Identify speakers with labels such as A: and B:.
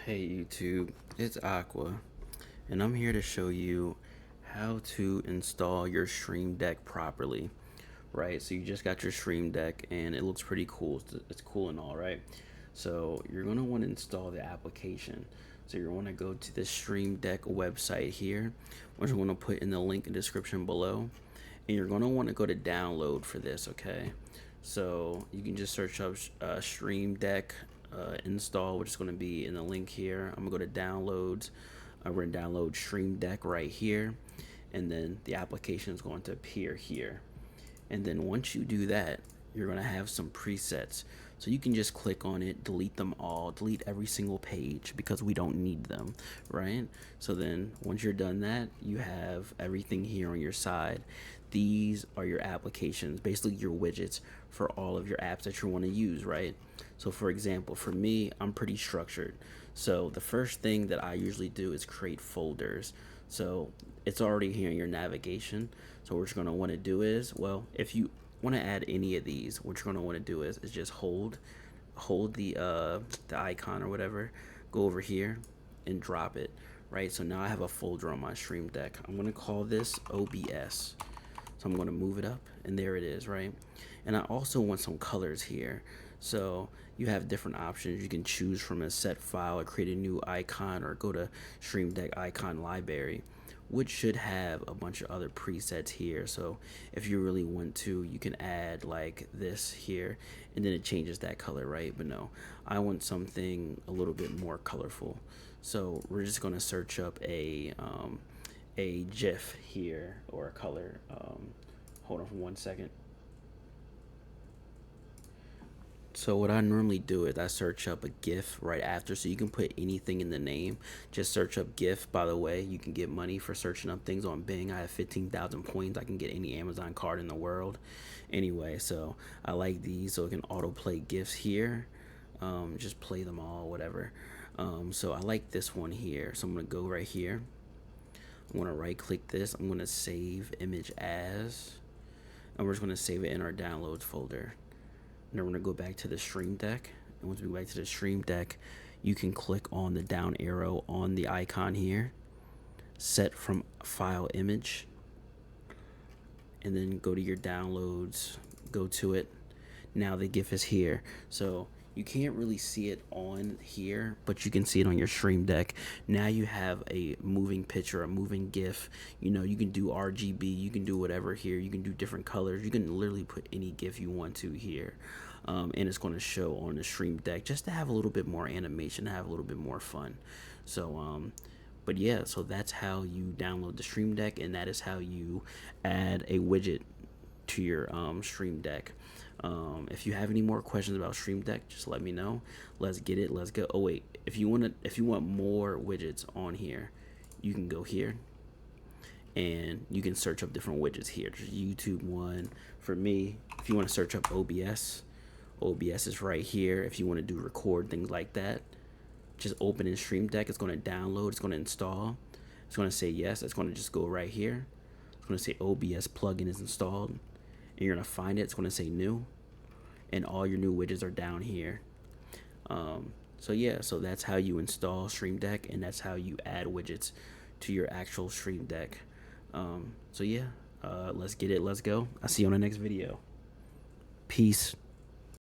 A: Hey YouTube, it's Aqua, and I'm here to show you how to install your Stream Deck properly, right? So you just got your Stream Deck and it looks pretty cool. It's cool and all, right? So you're gonna want to install the application. So you're gonna go to the Stream Deck website here, which I'm gonna put in the link in the description below, and you're gonna want to go to download for this, okay? So you can just search up Stream Deck install, which is going to be in the link here. I'm going to go to downloads. We're going to download Stream Deck right here, and then the application is going to appear here. And then once you do that, you're going to have some presets. So you can just click on it, delete them all, delete every single page because we don't need them, right? So then once you're done that, you have everything here on your side. These are your applications, basically your widgets for all of your apps that you want to use, right? So for example, for me, I'm pretty structured. So the first thing that I usually do is create folders. So it's already here in your navigation. So what you're going to want to do is, well, if you want to add any of these, what you're going to want to do is just hold the icon or whatever, go over here and drop it, right? So now I have a folder on my Stream Deck. I'm going to call this OBS. So I'm going to move it up, and there it is, right? And I also want some colors here. So you have different options. You can choose from a set file or create a new icon or go to Stream Deck icon library, which should have a bunch of other presets here. So if you really want to, you can add like this here, and then it changes that color, right? But no, I want something a little bit more colorful. So we're just going to search up a GIF here, or a color. Hold on for 1 second. So what I normally do is I search up a GIF right after, so you can put anything in the name. Just search up GIF. By the way, you can get money for searching up things on Bing. I have 15,000 points. I can get any Amazon card in the world. Anyway, so I like these, so it can autoplay GIFs here. Just play them all, whatever. So I like this one here. So I'm gonna go right here. I'm gonna right click this. I'm gonna save image as, and we're just gonna save it in our downloads folder. And then we're gonna go back to the Stream Deck. And once we go back to the Stream Deck, you can click on the down arrow on the icon here, set from file image, and then go to your downloads, go to it. Now the GIF is here. So you can't really see it on here, but you can see it on your Stream Deck. Now you have a moving picture, a moving GIF. You know, you can do RGB, you can do whatever here. You can do different colors. You can literally put any GIF you want to here. And it's going to show on the Stream Deck just to have a little bit more animation, to have a little bit more fun. So, but yeah, so that's how you download the Stream Deck, and that is how you add a widget to your Stream Deck. If you have any more questions about Stream Deck, just let me know. Let's get it. Let's go. Oh wait, if you want more widgets on here, you can go here, and you can search up different widgets here. There's YouTube one. For me, if you want to search up OBS, OBS is right here. If you want to do record, things like that, just open in Stream Deck. It's going to download. It's going to install. It's going to say yes. It's going to just go right here. It's going to say OBS plugin is installed, and you're going to find it. It's going to say new, and all your new widgets are down here. So yeah, so that's how you install Stream Deck, and that's how you add widgets to your actual Stream Deck. So yeah, let's get it. Let's go. I'll see you on the next video. Peace.